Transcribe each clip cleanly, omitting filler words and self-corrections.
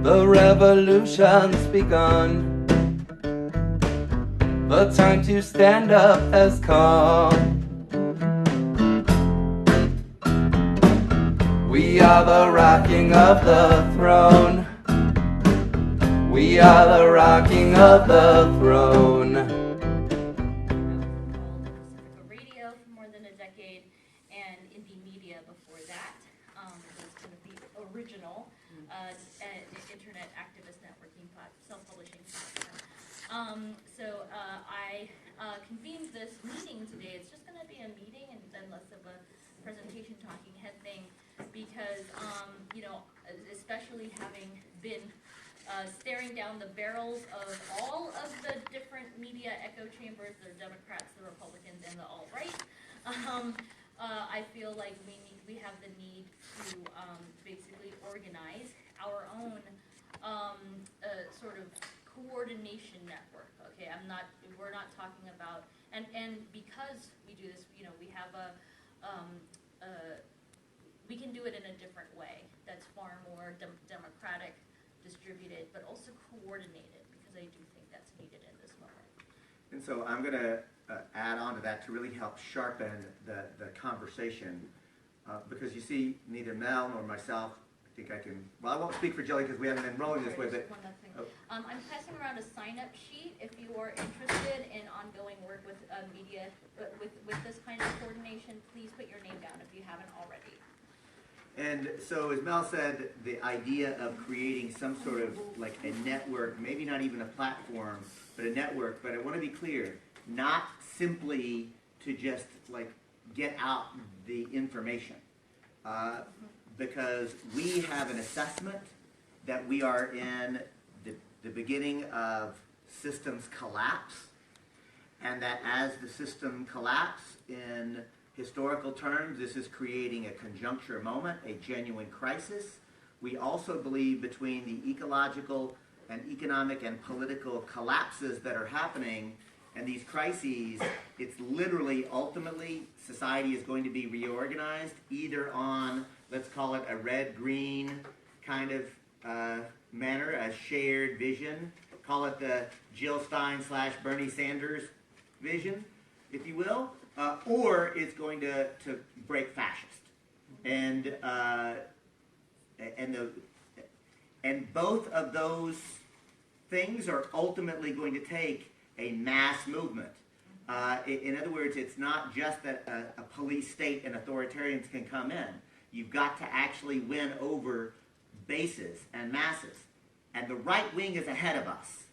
The revolution's begun. The time to stand up has come. We are the rocking of the throne. We are the rocking of the throne. Pacifica Radio for more than a decade, and Indie Media before that. It's kind of the original internet activist networking self-publishing platform. So I convened this meeting today. It's just going to be a meeting and then less of a presentation talking head thing, because especially having been staring down the barrels of all of the different media echo chambers, the Democrats, the Republicans, and the alt-right, I feel like we have the need to basically organize our own sort of coordination network. Okay, we're not talking about, and because we do this, we have we can do it in a different way that's far more democratic, distributed, but also coordinated, because I do think that's needed in this moment. And so I'm going to add on to that to really help sharpen the conversation, because you see, neither Mel nor myself, I think I can, well, I won't speak for Jelly because we haven't been rolling this way, but one other thing. I'm passing around a sign-up sheet if you are interested in ongoing work with media, with this kind of coordination. Please put your name down if you haven't already. And so, as Mel said, the idea of creating some sort of like a network, maybe not even a platform, but a network. But I want to be clear, not simply to just like get out the information, because we have an assessment that we are in the beginning of systems collapse, and that as the system collapse in historical terms, this is creating a conjuncture moment, a genuine crisis. We also believe between the ecological and economic and political collapses that are happening and these crises, it's literally, ultimately, society is going to be reorganized either on, let's call it a red-green kind of manner, a shared vision. Call it the Jill Stein / Bernie Sanders vision, if you will. Or it's going to break fascist, and both of those things are ultimately going to take a mass movement. In other words, it's not just that a police state and authoritarians can come in. You've got to actually win over bases and masses, and the right wing is ahead of us.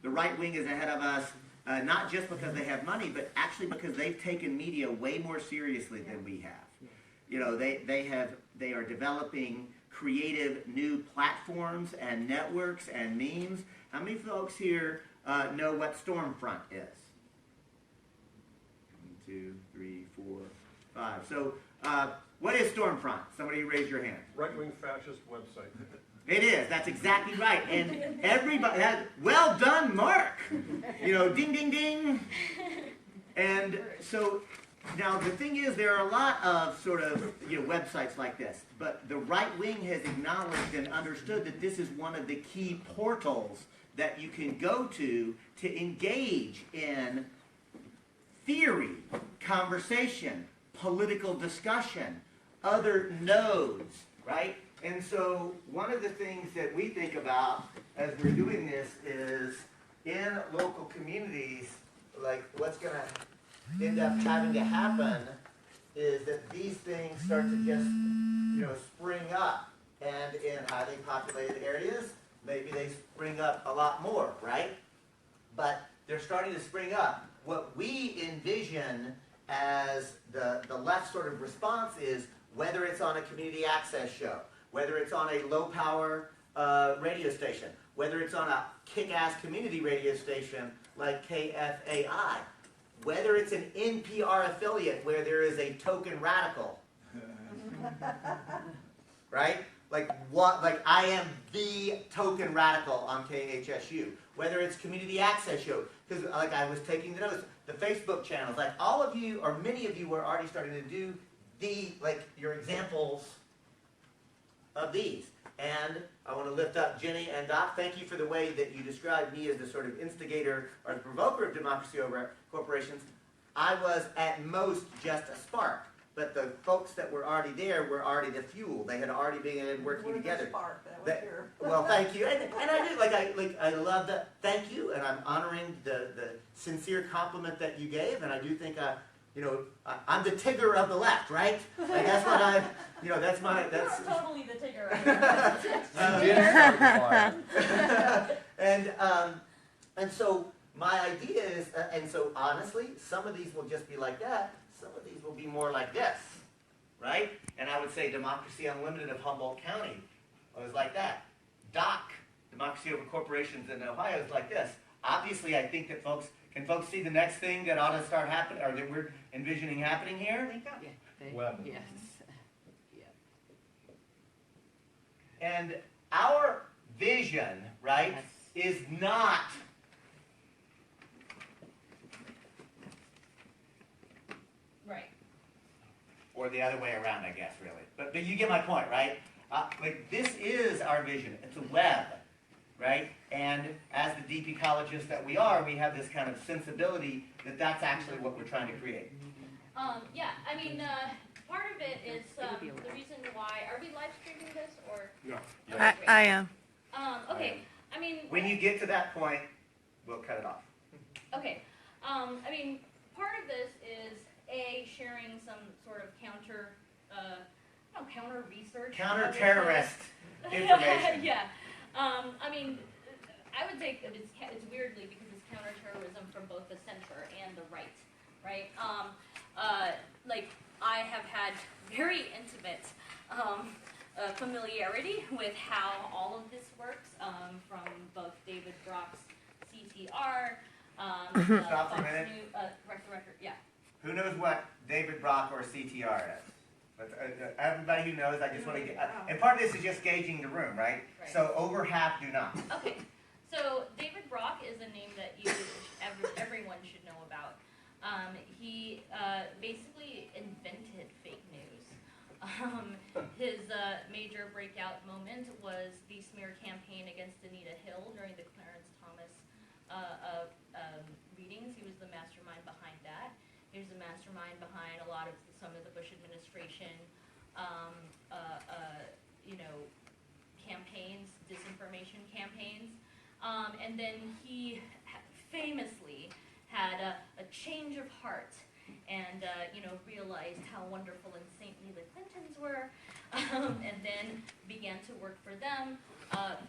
The right wing is ahead of us. Not just because they have money, but actually because they've taken media way more seriously than we have. They are developing creative new platforms and networks and memes. How many folks here know what Stormfront is? 1, 2, 3, 4, 5. So, what is Stormfront? Somebody raise your hand. Right-wing fascist website. It is. That's exactly right. And everybody, well done, Mark. Ding, ding, ding. And so now the thing is, there are a lot of sort of websites like this, but the right wing has acknowledged and understood that this is one of the key portals that you can go to engage in theory, conversation, political discussion, other nodes, right? And so one of the things that we think about as we're doing this is in local communities, like what's going to end up having to happen is that these things start to just, spring up. And in highly populated areas, maybe they spring up a lot more, right? But they're starting to spring up. What we envision as the left sort of response is whether it's on a community access show, whether it's on a low-power radio station, whether it's on a kick-ass community radio station like KFAI, whether it's an NPR affiliate where there is a token radical, right? Like I am the token radical on KHSU. Whether it's community access show, because like I was taking the notes, the Facebook channels, like all of you or many of you were already starting to do your examples of these. And I want to lift up Jenny and Doc. Thank you for the way that you described me as the sort of instigator or the provoker of democracy over corporations. I was at most just a spark, but the folks that were already there were already the fuel. They had already been working together. Well, thank you, and I do I love that. Thank you, and I'm honoring the sincere compliment that you gave, and I do think I'm the Tigger of the left, right? Like that's what I, that's my that's. You're totally the Tigger. And so my idea is, and so honestly, some of these will just be like that. Some of these will be more like this, right? And I would say Democracy Unlimited of Humboldt County was like that. DOC, Democracy Over Corporations in Ohio, is like this. Obviously, I think that folks see the next thing that ought to start happening, or that we're envisioning happening here? Well, Yes. And our vision, right, is not Right. or the other way around, I guess, really. But you get my point, right? This is our vision. It's a web, right? And as the deep ecologists that we are, we have this kind of sensibility that that's actually what we're trying to create. Yeah, I mean, part of it is the reason why. Are we live streaming this or? no. Okay, great. I am. Okay. I mean. When you get to that point, we'll cut it off. Okay. I mean, part of this is sharing some sort of counter research. Counter-terrorist information. Yeah. I mean, I would say that it's weirdly because it's counterterrorism from both the center and the right, right? Like I have had very intimate familiarity with how all of this works, from both David Brock's CTR, Stop for a minute. Correct the Record, yeah. Who knows what David Brock or CTR is? But, everybody who knows, I just want to get... and part of this is just gauging the room, right? Right. So over half do not. Okay, so David Brock is a name that everyone should know about. He basically invented fake news. His major breakout moment was the smear campaign against Anita Hill during the Clarence Thomas readings. He was the mastermind behind that. He was the mastermind behind some of the Bush administration, campaigns, disinformation campaigns. And then he famously had a change of heart and, realized how wonderful and saintly the Clintons were, and then began to work for them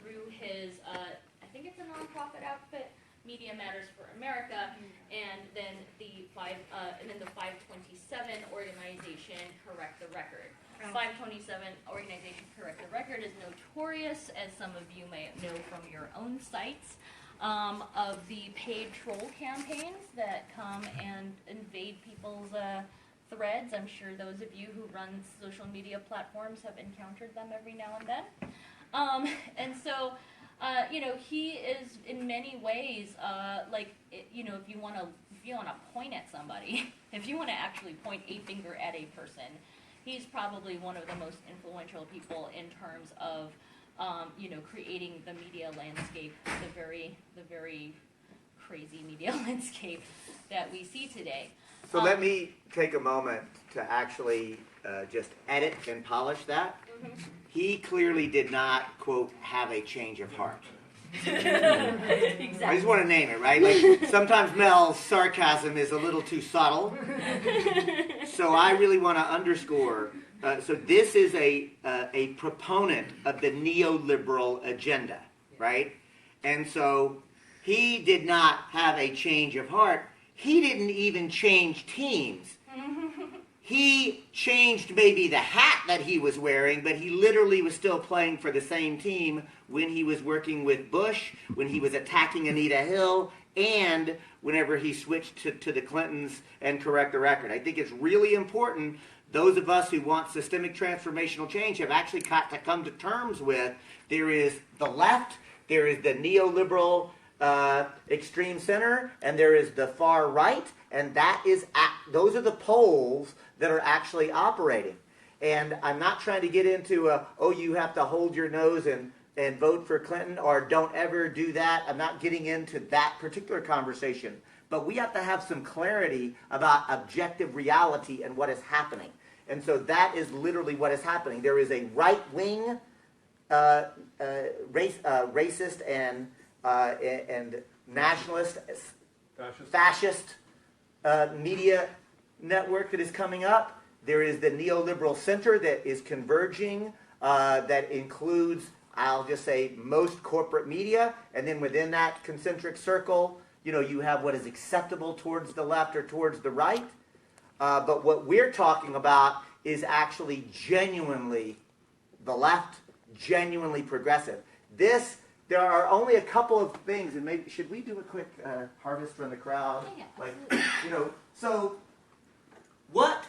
through his, I think it's a nonprofit outfit, Media Matters for America, and then the 527 organization Correct the Record. 527 organization Correct the Record is notorious, as some of you may know from your own sites, of the paid troll campaigns that come and invade people's threads. I'm sure those of you who run social media platforms have encountered them every now and then. And so, he is in many ways, if you want to point at somebody, if you want to actually point a finger at a person, he's probably one of the most influential people in terms of, creating the media landscape, the very crazy media landscape that we see today. So let me take a moment to actually just edit and polish that. He clearly did not, quote, have a change of heart. Exactly. I just want to name it, right? Like, sometimes Mel's sarcasm is a little too subtle. So I really want to underscore, so this is a proponent of the neoliberal agenda, right? And so he did not have a change of heart. He didn't even change teams. He changed maybe the hat that he was wearing, but he literally was still playing for the same team when he was working with Bush, when he was attacking Anita Hill, and whenever he switched to the Clintons and Correct the Record. I think it's really important. Those of us who want systemic transformational change have actually got to come to terms with there is the left, there is the neoliberal extreme center, and there is the far right, and those are the poles that are actually operating. And I'm not trying to get into oh, you have to hold your nose and vote for Clinton, or don't ever do that. I'm not getting into that particular conversation. But we have to have some clarity about objective reality and what is happening. And so that is literally what is happening. There is a right-wing racist and nationalist, fascist media network that is coming up. There is the neoliberal center that is converging, that includes, I'll just say, most corporate media, and then within that concentric circle, you know, you have what is acceptable towards the left or towards the right. But what we're talking about is actually genuinely the left, genuinely progressive. There are only a couple of things, and maybe should we do a quick harvest from the crowd? Yeah, Like, you know, so what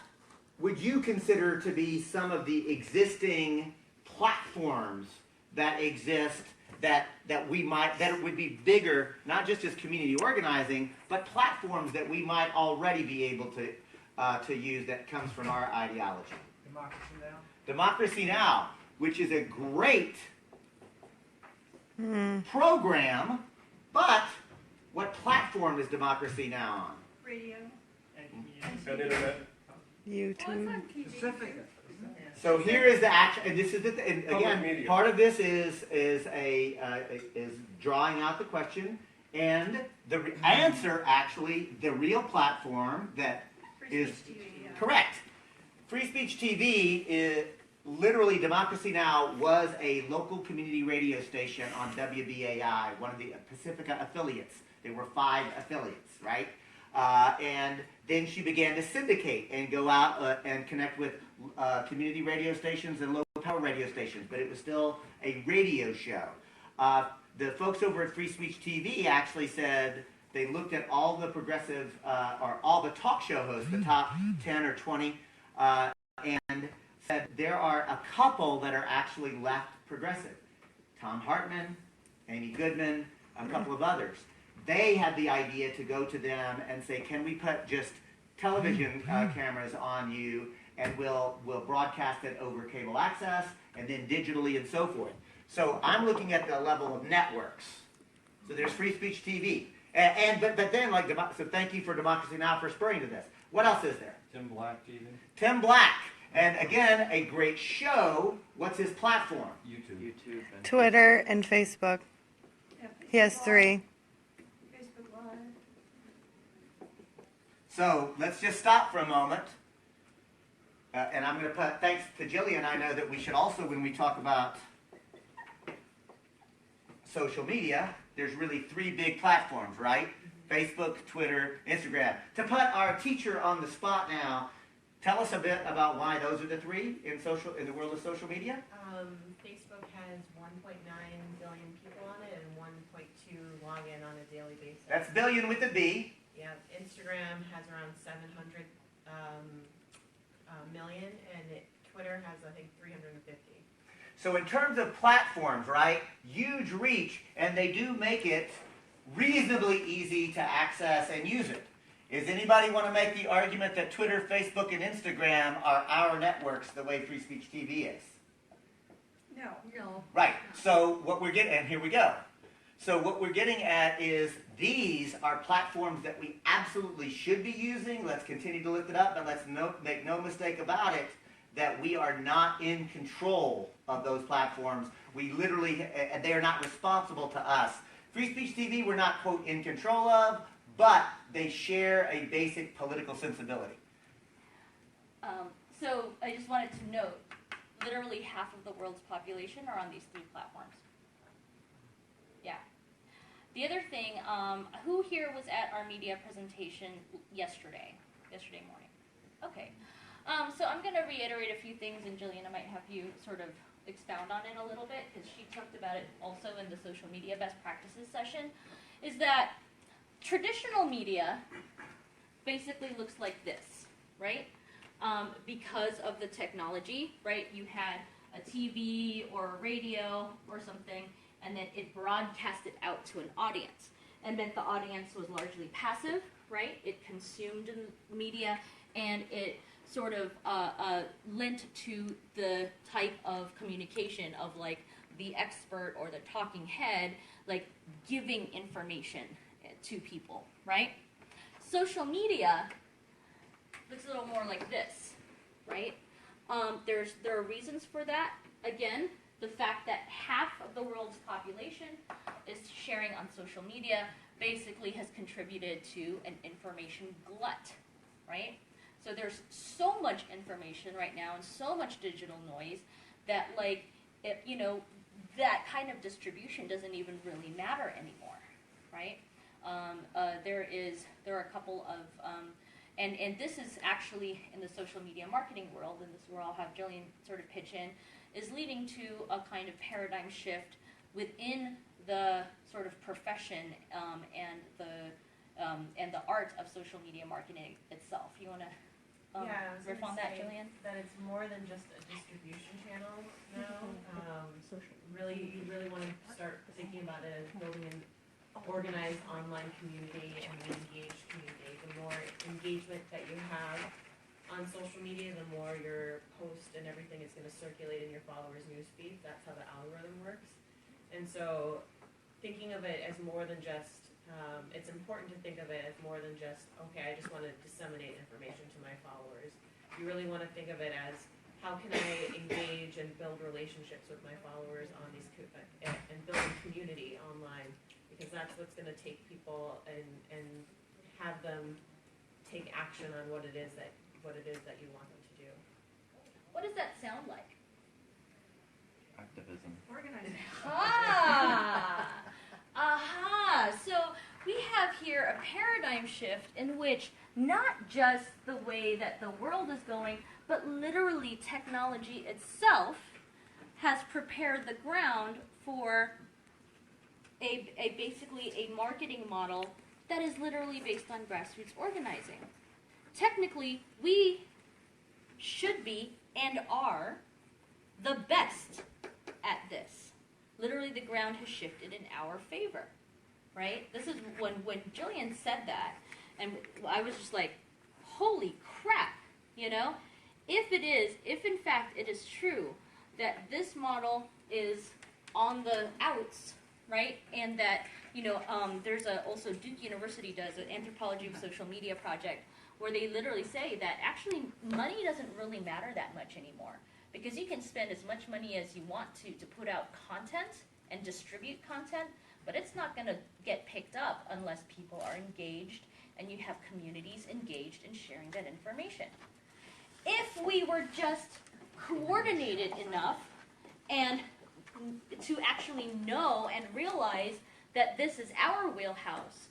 would you consider to be some of the existing platforms that exist that would be bigger, not just as community organizing, but platforms that we might already be able to use that comes from our ideology? Democracy Now! Democracy Now!, which is a great program, but what platform is Democracy Now! on? Radio. And internet. YouTube. Pacifica. So here is the action, and this is the and Public again, media. part of this is drawing out the question, and the answer actually, the real platform that is correct. Free Speech TV is literally Democracy Now! Was a local community radio station on WBAI, one of the Pacifica affiliates. There were 5 affiliates, right? And then she began to syndicate and go out and connect with community radio stations and local power radio stations, but it was still a radio show. The folks over at Free Speech TV actually said they looked at all the progressive, or all the talk show hosts, the top 10 or 20, and said there are a couple that are actually left progressive. Tom Hartman, Amy Goodman, a couple of others. They had the idea to go to them and say, can we put just television cameras on you, and we'll broadcast it over cable access and then digitally and so forth. So I'm looking at the level of networks. So there's Free Speech TV. But then, like, so thank you for Democracy Now! For spurring to this. What else is there? Tim Black TV. Tim Black. And again, a great show. What's his platform? YouTube. and Twitter and Facebook. He has 3. Facebook Live. So let's just stop for a moment. And I'm going to put, thanks to Jillian, I know that we should also, when we talk about social media, there's really 3 big platforms, right? Facebook, Twitter, Instagram. To put our teacher on the spot now, tell us a bit about why those are the 3 in the world of social media. Facebook has 1.9 billion people on it and 1.2 log in on a daily basis. That's billion with a B. Yeah, Instagram has around 700 million, and Twitter has, I think, 350. So in terms of platforms, right, huge reach, and they do make it reasonably easy to access and use it. Does anybody want to make the argument that Twitter, Facebook, and Instagram are our networks the way Free Speech TV is? No. No. Right. So what we're getting, and here we go. So what we're getting at is these are platforms that we absolutely should be using. Let's continue to lift it up, but let's make no mistake about it that we are not in control of those platforms. We literally, and they are not responsible to us. Free Speech TV we're not, quote, in control of, but they share a basic political sensibility. So I just wanted to note, literally half of the world's population are on these 3 platforms. Yeah. The other thing, who here was at our media presentation yesterday morning? Okay. So I'm going to reiterate a few things, and Jillian, I might have you sort of expound on it a little bit, because she talked about it also in the social media best practices session, is that traditional media basically looks like this, right? Because of the technology, right? You had a TV or a radio or something, and then it broadcasted out to an audience. And meant the audience was largely passive, right? It consumed media, and it sort of lent to the type of communication of like the expert or the talking head, like giving information to people, right? Social media looks a little more like this, right? There are reasons for that. Again, the fact that half of the world's population is sharing on social media basically has contributed to an information glut, right? So there's so much information right now and so much digital noise that like, that kind of distribution doesn't even really matter anymore, right? There are a couple of, and this is actually in the social media marketing world, and this is where I'll have Jillian sort of pitch in, is leading to a kind of paradigm shift within the sort of profession and the art of social media marketing itself. You want to Yeah, I was riff gonna on that, say Jillian? That it's more than just a distribution channel now. You really want to start thinking about it as building an organized online community and an engaged community. The more engagement that you have on social media, the more your post and everything is going to circulate in your followers' news feeds. That's how the algorithm works. And so thinking of it as more than just, it's important to think of it as more than just, okay, I just want to disseminate information to my followers. You really want to think of it as, how can I engage and build relationships with my followers on these, and build a community online, because that's what's going to take people and have them take action on what it is that you want them to do. What does that sound like? Activism. Organizing. Aha! So we have here a paradigm shift in which not just the way that the world is going, but literally technology itself has prepared the ground for basically a marketing model that is literally based on grassroots organizing. Technically, we should be and are the best at this. Literally, the ground has shifted in our favor, right? This is when Jillian said that, and I was just like, holy crap, if in fact it is true that this model is on the outs, right, and that, there's also Duke University does an anthropology of social media project where they literally say that actually money doesn't really matter that much anymore, because you can spend as much money as you want to put out content and distribute content, but it's not going to get picked up unless people are engaged and you have communities engaged in sharing that information. If we were just coordinated enough and to actually know and realize that this is our wheelhouse,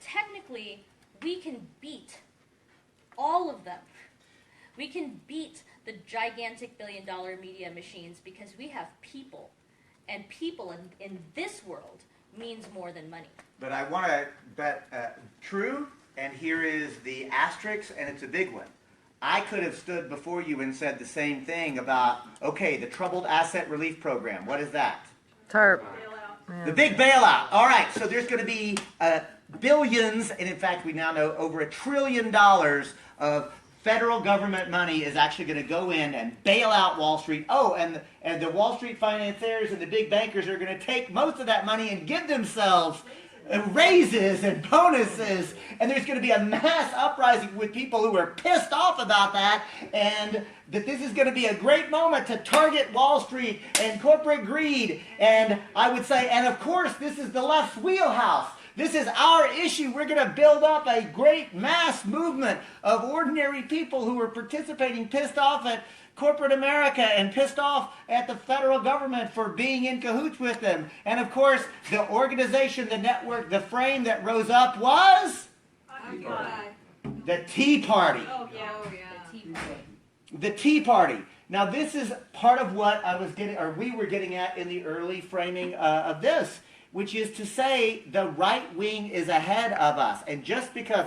technically we can beat all of them. We can beat the gigantic billion-dollar media machines because we have people, and people in this world means more than money. But I want to bet true, and here is the asterisk, and it's a big one. I could have stood before you and said the same thing about, okay, the Troubled Asset Relief Program. What is that? TARP. The big bailout. All right, so there's going to be billions, and in fact we now know over $1 trillion of federal government money is actually going to go in and bail out Wall Street. Oh, and the Wall Street financiers and the big bankers are going to take most of that money and give themselves raises and bonuses, and there's going to be a mass uprising with people who are pissed off about that, and that this is going to be a great moment to target Wall Street and corporate greed, and I would say, and of course this is the left's wheelhouse. This is our issue. We're going to build up a great mass movement of ordinary people who are participating, pissed off at corporate America and pissed off at the federal government for being in cahoots with them. And of course, the organization, the network, the frame that rose up was the Tea Party. Oh yeah. The Tea Party. The Tea Party. Now this is part of what I was getting, or we were getting at in the early framing of this, which is to say the right wing is ahead of us. And just because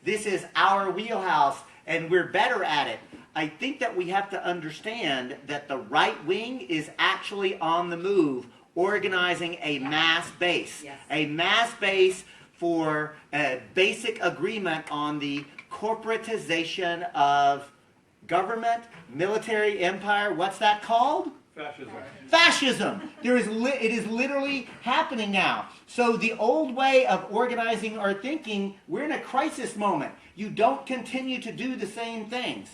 this is our wheelhouse and we're better at it, I think that we have to understand that the right wing is actually on the move, organizing a mass base. Yes. A mass base for a basic agreement on the corporatization of government, military empire. What's that called? Fascism. Fascism. It is literally happening now. So the old way of organizing our thinking, we're in a crisis moment. You don't continue to do the same things.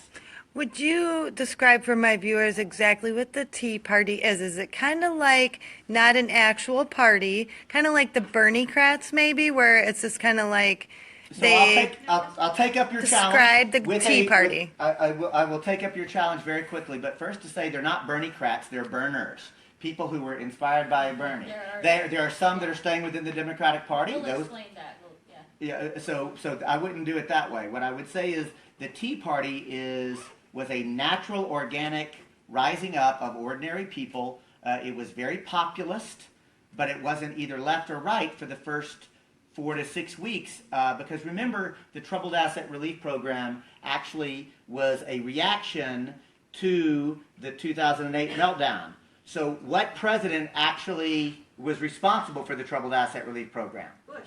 Would you describe for my viewers exactly what the Tea Party is? Is it kind of like not an actual party, kind of like the Bernie-crats maybe, where it's just kind of like So they I'll take up your describe challenge. the with Tea Party? I will take up your challenge very quickly, but first to say they're not Bernie-crats, they're burners. People who were inspired by Bernie. There are some that are staying within the Democratic Party. We'll Those, explain that, yeah. yeah, so I wouldn't do it that way. What I would say is the Tea Party was a natural, organic rising up of ordinary people. It was very populist, but it wasn't either left or right for the first 4 to 6 weeks. Because remember, the Troubled Asset Relief Program actually was a reaction to the 2008 meltdown. So what president actually was responsible for the Troubled Asset Relief Program? Bush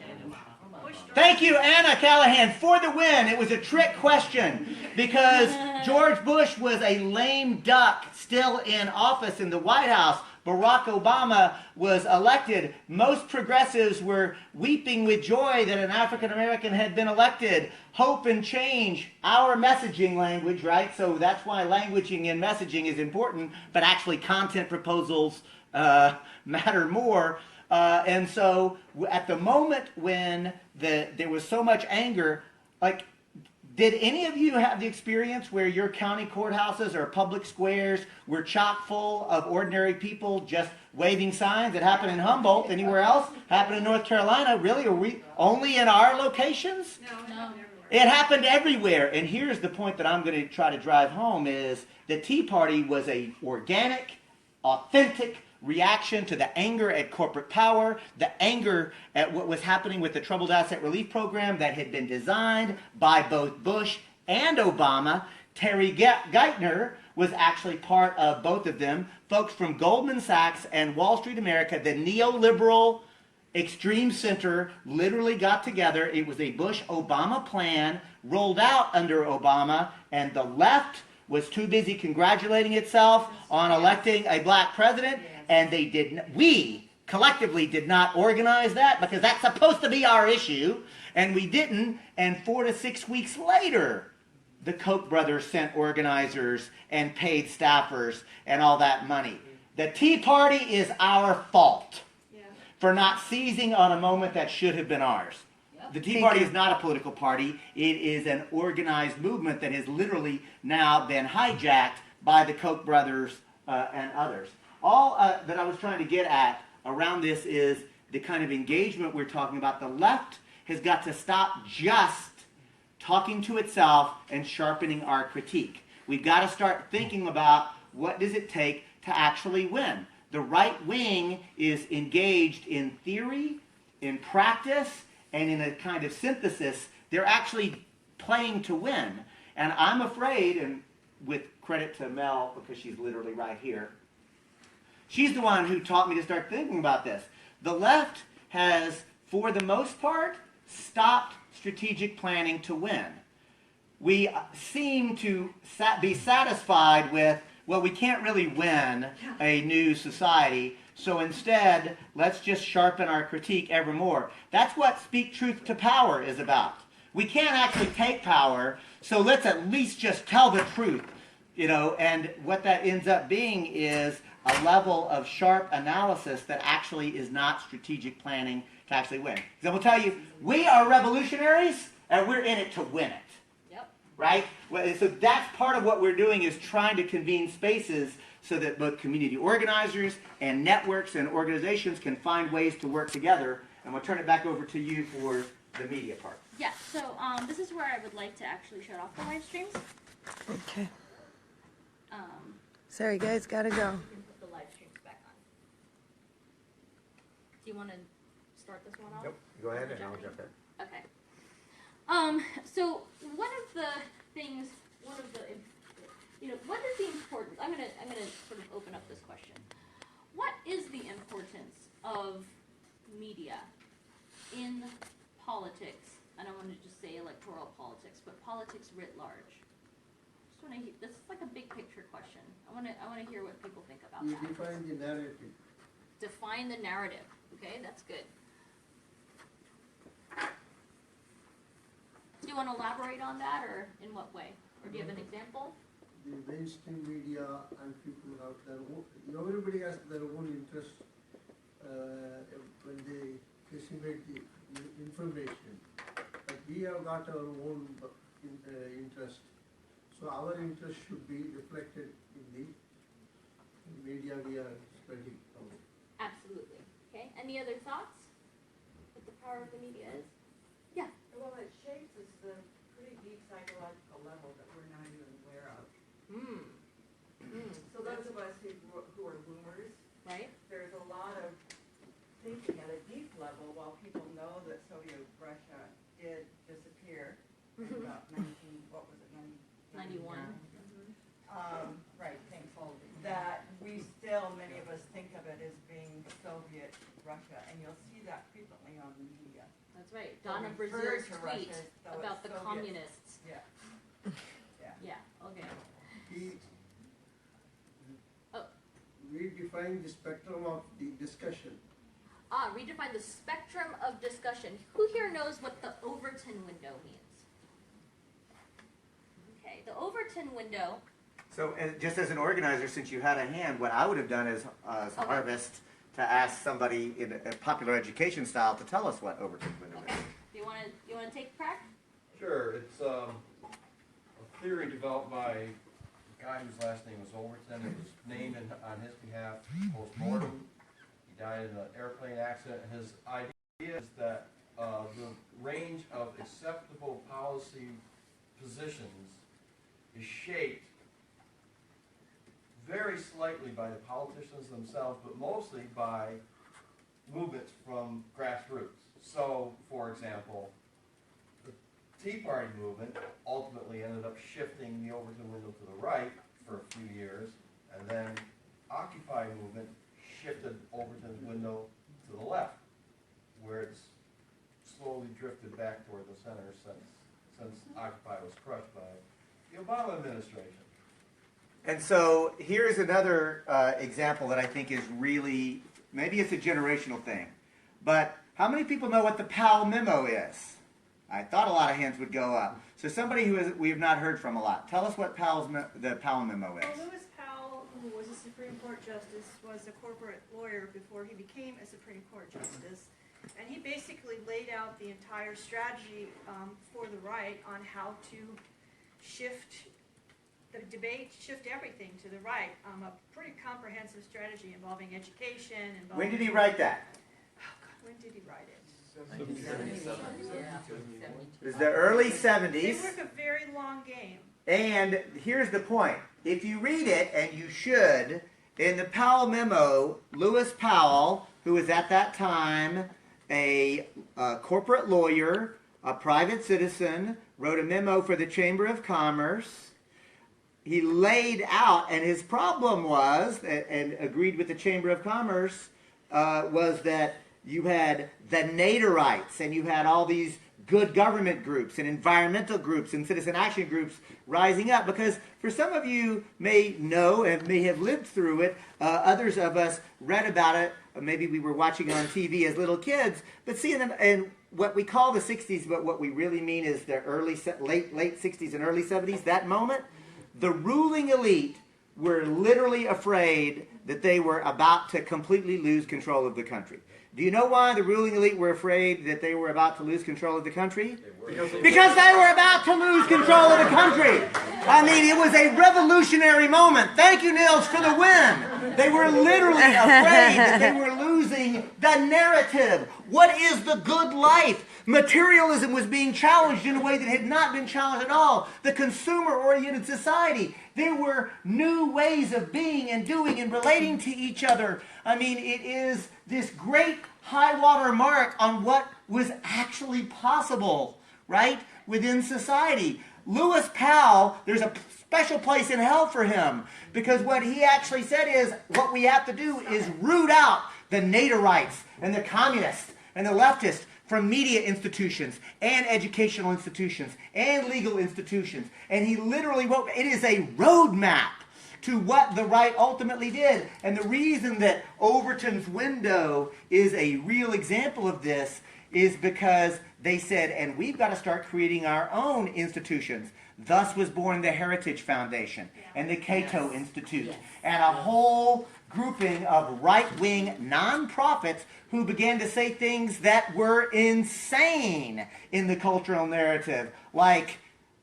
and Obama. Bush Thank you, Anna Callahan, for the win. It was a trick question because George Bush was a lame duck still in office in the White House. Barack Obama was elected. Most progressives were weeping with joy that an African American had been elected. Hope and change, our messaging language, right? So that's why languaging and messaging is important, but actually content proposals matter more. And so at the moment when there was so much anger, like, did any of you have the experience where your county courthouses or public squares were chock full of ordinary people just waving signs? It happened in Humboldt. Anywhere else? Happened in North Carolina? Really? Are we only in our locations? No. It happened everywhere. And here's the point that I'm going to try to drive home is the Tea Party was a organic, authentic reaction to the anger at corporate power, the anger at what was happening with the Troubled Asset Relief Program that had been designed by both Bush and Obama. Terry Geithner was actually part of both of them. Folks from Goldman Sachs and Wall Street America, the neoliberal extreme center, literally got together. It was a Bush-Obama plan rolled out under Obama, and the left was too busy congratulating itself on electing a black president, and we collectively did not organize that because that's supposed to be our issue, and we didn't, and 4 to 6 weeks later, the Koch brothers sent organizers and paid staffers and all that money. The Tea Party is our fault for not seizing on a moment that should have been ours. The Tea Party is not a political party. It is an organized movement that has literally now been hijacked by the Koch brothers and others. All that I was trying to get at around this is the kind of engagement we're talking about. The left has got to stop just talking to itself and sharpening our critique. We've got to start thinking about what does it take to actually win. The right wing is engaged in theory, in practice, and in a kind of synthesis. They're actually playing to win. And I'm afraid, and with credit to Mel, because she's literally right here, she's the one who taught me to start thinking about this. The left has, for the most part, stopped strategic planning to win. We seem to be satisfied with, well, we can't really win a new society, so instead, let's just sharpen our critique ever more. That's what Speak Truth to Power is about. We can't actually take power, so let's at least just tell the truth, and what that ends up being is a level of sharp analysis that actually is not strategic planning to actually win. Because I will tell you, we are revolutionaries, and we're in it to win it. Right? So that's part of what we're doing is trying to convene spaces so that both community organizers and networks and organizations can find ways to work together. And we'll turn it back over to you for the media part. Yeah, so this is where I would like to actually shut off the live streams. Okay. Um, Sorry, guys, gotta go. you can put the live streams back on. Do you want to start this one off? Nope. Go ahead and I'll jump in. Okay. So one of the, what is the importance? I'm gonna sort of open up this question. What is the importance of media in politics I don't want to just say electoral politics, but politics writ large. Just want to hear, this is like a big picture question. I want to hear what people think about You that. define the narrative. Define the narrative. Okay, that's good. Do you want to elaborate on that, or in what way? Or do you have an example? The mainstream media and people have their own, everybody has their own interest when they disseminate the information. Like we have got our own interest, so our interest should be reflected in the media we are spreading out. Absolutely. Okay, any other thoughts? What the power of the media is? Yeah. Well, it shapes us to a pretty deep psychological level that we're not even aware of. So those of us who are boomers, Right? there's a lot of thinking at a deep level while people know that Soviet Russia did disappear in about 91. Right, thanks. That we still, many of us think of it as being Soviet Russia, and you'll see that frequently on the media. That's right. They'll Donna refer Brazil's to tweet Russia as though about it's the Soviet. communists. Yeah. Yeah. Yeah, okay. Oh. We define the spectrum of the discussion. Redefine the spectrum of discussion. Who here knows what the Overton window means? Okay, the Overton window. So, just as an organizer, since you had a hand, what I would have done is Okay. Harvest to ask somebody in a popular education style to tell us what Overton window Okay. is. Do you want to take crack? Sure, it's a theory developed by a guy whose last name was Overton. It was named on his behalf post-mortem. He died in an airplane accident. His idea is that the range of acceptable policy positions is shaped very slightly by the politicians themselves, but mostly by movements from grassroots. So, for example, the Tea Party movement ultimately ended up shifting the Overton window to the right for a few years, and then Occupy movement shifted Overton's window to the left, where it's slowly drifted back toward the center since Occupy was crushed by the Obama administration. And so here's another example that I think is really, maybe it's a generational thing, but how many people know what the Powell Memo is? I thought a lot of hands would go up. So somebody we have not heard from a lot, tell us what the Powell Memo is. Well, Lewis Powell, who was a Supreme Court justice, was a corporate lawyer before he became a Supreme Court justice. And he basically laid out the entire strategy for the right on how to shift the debate, shift everything to the right. A pretty comprehensive strategy involving education. When did he write that? Oh God, when did he write it? It was the early 70s. They work a very long game. And here's the point. If you read it, and you should, in the Powell Memo, Lewis Powell, who was at that time a corporate lawyer, a private citizen, wrote a memo for the Chamber of Commerce. He laid out, and his problem was, and agreed with the Chamber of Commerce, was that you had the Naderites, and you had all these good government groups and environmental groups and citizen action groups rising up. Because for some of you may know and may have lived through it, others of us read about it, maybe we were watching on TV as little kids, but seeing them, and what we call the 60s, but what we really mean is the late 60s and early 70s, that moment, the ruling elite were literally afraid that they were about to completely lose control of the country. Do you know why the ruling elite were afraid that they were about to lose control of the country? Because they were about to lose control of the country. I mean, it was a revolutionary moment. Thank you, Nils, for the win. They were literally afraid that they were losing the narrative. What is the good life? Materialism was being challenged in a way that had not been challenged at all. The consumer-oriented society. There were new ways of being and doing and relating to each other. I mean, it is this great high water mark on what was actually possible, right, within society. Lewis Powell, there's a special place in hell for him, because what he actually said is what we have to do is root out the Naderites and the communists and the leftists. from media institutions and educational institutions and legal institutions. And he literally wrote, it is a roadmap to what the right ultimately did. And the reason that Overton's window is a real example of this is because they said, and we've got to start creating our own institutions. Thus was born the Heritage Foundation and the Cato Institute and a whole grouping of right-wing nonprofits who began to say things that were insane in the cultural narrative, like,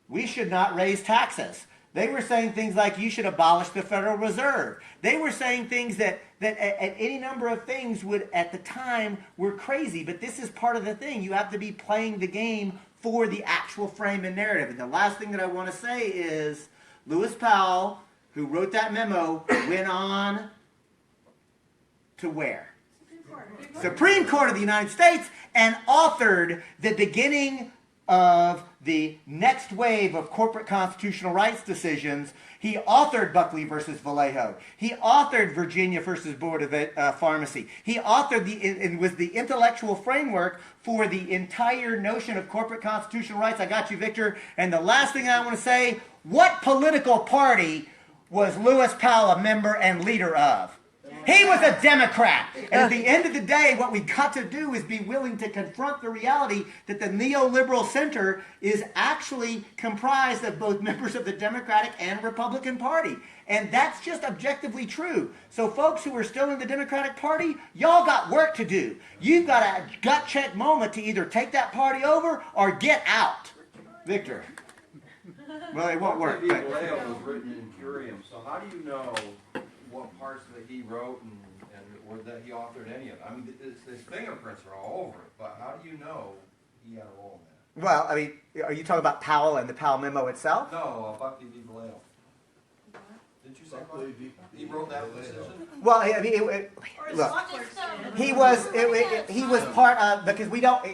we should not raise taxes. They were saying things like, you should abolish the Federal Reserve. They were saying things that at any number of things would, at the time, were crazy. But this is part of the thing. You have to be playing the game for the actual frame and narrative. And the last thing that I want to say is, Lewis Powell, who wrote that memo, went on to where? Supreme Court of the United States, and authored the beginning of the next wave of corporate constitutional rights decisions. He authored Buckley versus Vallejo. He authored Virginia versus Board of Pharmacy. He authored and was the intellectual framework for the entire notion of corporate constitutional rights. I got you, Victor. And the last thing I want to say, what political party was Lewis Powell a member and leader of? He was a Democrat. And at the end of the day, what we got to do is be willing to confront the reality that the neoliberal center is actually comprised of both members of the Democratic and Republican Party. And that's just objectively true. So folks who are still in the Democratic Party, y'all got work to do. You've got a gut check moment to either take that party over or get out. Victor. Well, it won't work. But Vallejo was written in curiam, so how do you know what parts that he wrote and or that he authored any of it? I mean, his fingerprints are all over it, but how do you know he had a role in that? Well, I mean, are you talking about Powell and the Powell memo itself? No, Buckley v. Vallejo. Didn't you say Buckley? He wrote that decision? Well, I mean, look, he was part of, because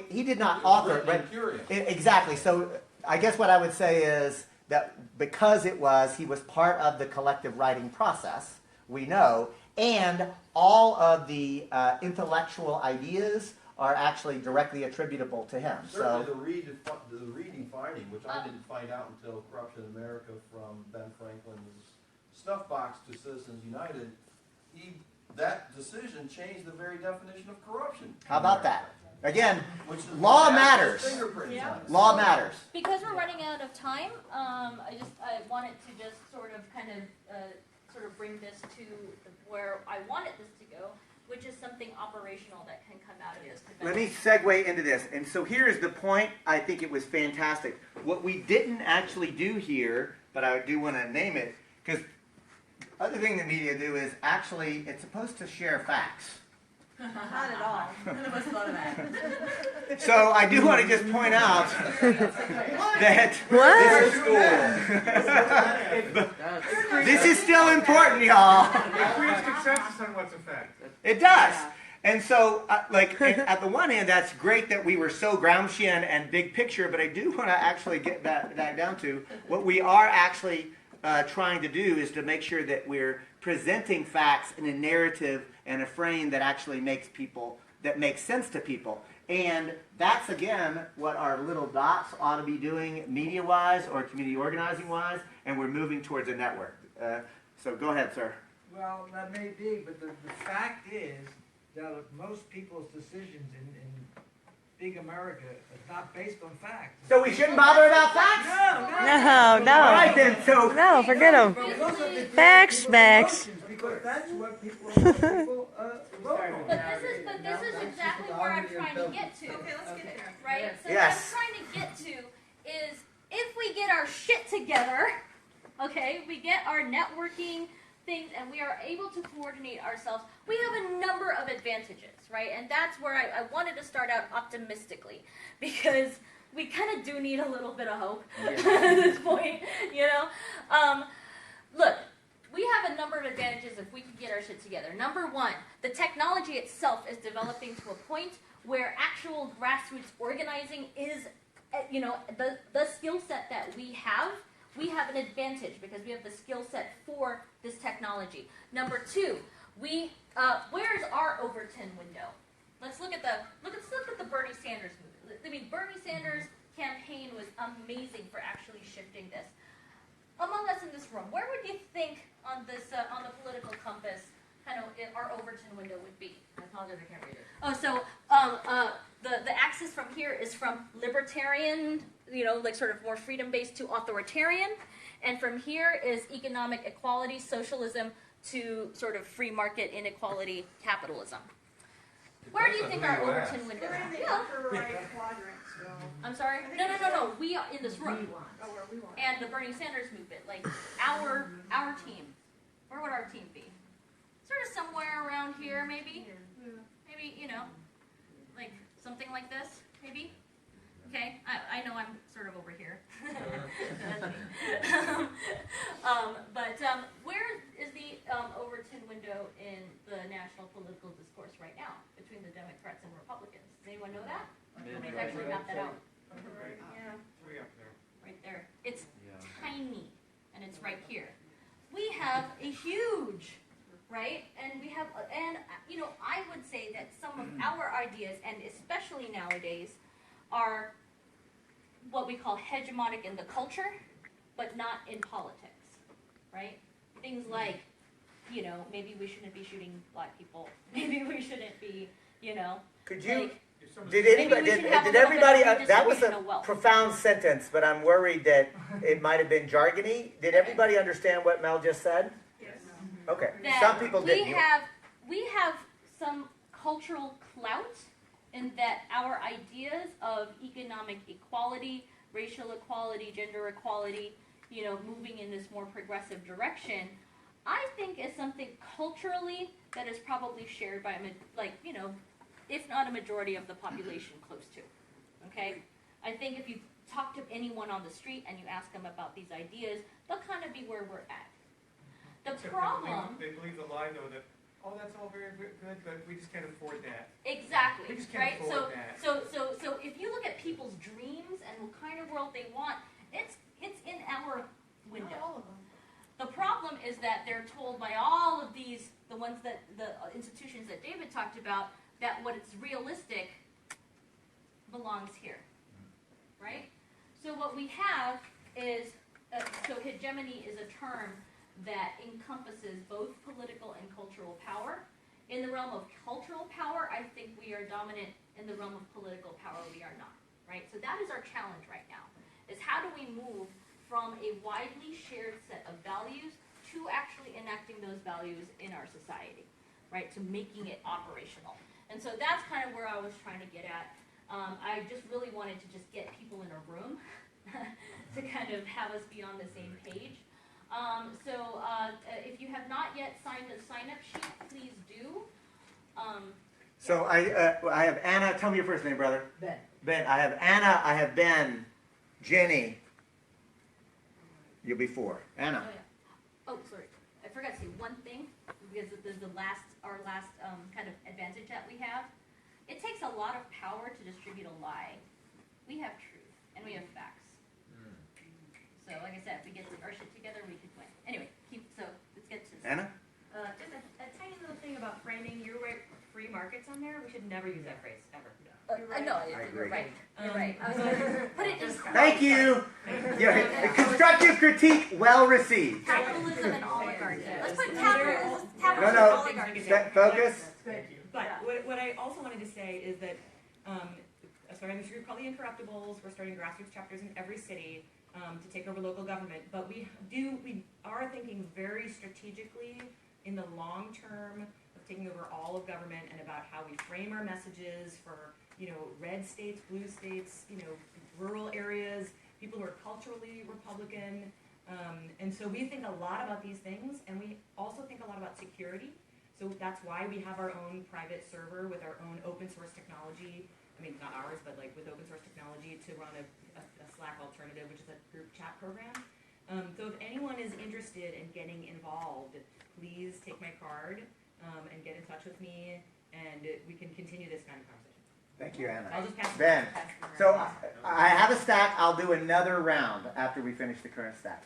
he did not author it, right? Exactly. So I guess what I would say is that because he was part of the collective writing process, we know, and all of the intellectual ideas are actually directly attributable to him. Certainly the redefining, which I didn't find out until Corruption in America from Ben Franklin's Snuff Box to Citizens United, that decision changed the very definition of corruption. How about that? Again, law matters. Law matters. Because we're running out of time, I wanted to just sort of bring this to where I wanted this to go, which is something operational that can come out of this. Let me segue into this. And so here is the point. I think it was fantastic. What we didn't actually do here, but I do want to name it, because the other thing the media do is actually, it's supposed to share facts. Not at all. None of us thought of that. So I do want to just point out that this is still important, y'all. It creates consensus on what's a fact. It does. And so, at the one hand, that's great that we were so Gramscian and big picture, but I do want to actually get that down to what we are actually trying to do is to make sure that we're presenting facts in a narrative and a frame that actually makes sense to people. And that's, again, what our little dots ought to be doing media-wise or community organizing-wise, and we're moving towards a network. So go ahead, sir. Well, that may be, but the fact is that most people's decisions in big America is not based on facts. So we shouldn't bother about facts? No. All right, then. So No, forget them. Facts, Max. Because that's what people vote on. But this is exactly where I'm trying to get to. Okay, let's get there. Right? So Yes. what I'm trying to get to is if we get our shit together, okay, we get our networking things and we are able to coordinate ourselves, we have a number of advantages, right? And that's where I wanted to start out optimistically, because we kind of do need a little bit of hope at this point, you know? Look, we have a number of advantages if we can get our shit together. Number one, the technology itself is developing to a point where actual grassroots organizing is, you know, the skill set that we have an advantage because we have the skill set for this technology. Number two, where's our Overton window? Let's look at the Bernie Sanders Sanders movement. I mean, Bernie Sanders' campaign was amazing for actually shifting this. Among us in this room, where would you think on this on the political compass, kind of our Overton window would be? I apologize, I can't read it. Oh, so the axis from here is from libertarian, like sort of more freedom-based to authoritarian, and from here is economic equality, socialism, to sort of free market inequality, capitalism. Where do you think our Overton window We're in is? the upper right quadrant, so. I'm sorry? No. We are in this room. Oh, where we want. And the Bernie Sanders movement, like our team. Where would our team be? Sort of somewhere around here, maybe. Maybe, like something like this, maybe. Okay, I know I'm sort of over here. But where is the Overton window in the national political discourse right now between the Democrats and Republicans? Does anyone know that? They've actually mapped that out. Yeah. Way up there. Right there. It's tiny, and it's right here. We have a huge, right? And we have, I would say that some of our ideas, and especially nowadays, are what we call hegemonic in the culture, but not in politics, right? Things like, maybe we shouldn't be shooting black people. Maybe we shouldn't be, Could you, like, did anybody, maybe we should have did a little bit everybody, of that was redistribution a of wealth. profound sentence, but I'm worried that it might have been jargony. Did everybody understand what Mel just said? Yes. Okay, That some people we didn't. have some cultural clout in that our ideas of economic equality, racial equality, gender equality, moving in this more progressive direction, I think is something culturally that is probably shared by if not a majority of the population close to. Okay? I think if you talk to anyone on the street and you ask them about these ideas, they'll kind of be where we're at. The Except problem... They believe the lie, though, that, that's all very good, but we just can't afford that. Exactly, We just can't right? afford that. So if you look at people's dreams and what kind of world they want, it's in our window. Not all of them. The problem is that they're told by all of these, the ones that, the institutions that David talked about, that what is realistic belongs here, right? So what we have is, so hegemony is a term that encompasses both political and cultural power. In the realm of cultural power, I think we are dominant. In the realm of political power, we are not, right? So that is our challenge right now, is how do we move from a widely shared set of values to actually enacting those values in our society, right? To making it operational. And so that's kind of where I was trying to get at. I just really wanted to just get people in a room to kind of have us be on the same page. If you have not yet signed the sign-up sheet, please do. So I have Anna, tell me your first name, brother. Ben. Ben, I have Anna, I have Ben, Jenny. You'll be 4. Anna. Oh, yeah. Oh, sorry. I forgot to say one thing, because this is our last kind of advantage that we have. It takes a lot of power to distribute a lie. We have truth, and we have facts. So, like I said, if we get our shit together, we could win. Anyway, let's get to this. Anna? Just a tiny little thing about framing. You write free markets on there. We should never use that phrase, ever. No, I you're agree. right. You're right. I was gonna put it in Thank you. Yeah, constructive critique, well received. capitalism and oligarchy. Let's put capitalism No, and no, oligarchy. focus. But what I also wanted to say is that starting this group called the Incorruptibles, we're starting grassroots chapters in every city to take over local government. But we are thinking very strategically in the long term of taking over all of government and about how we frame our messages for red states, blue states, rural areas, people who are culturally Republican. And so we think a lot about these things, and we also think a lot about security. So that's why we have our own private server with our own open source technology. I mean, not ours, but like with open source technology to run a Slack alternative, which is a group chat program. So if anyone is interested in getting involved, please take my card and get in touch with me, and we can continue this kind of conversation. Thank you, Anna. I'll just pass it Ben, around. so I have a stack. I'll do another round after we finish the current stack.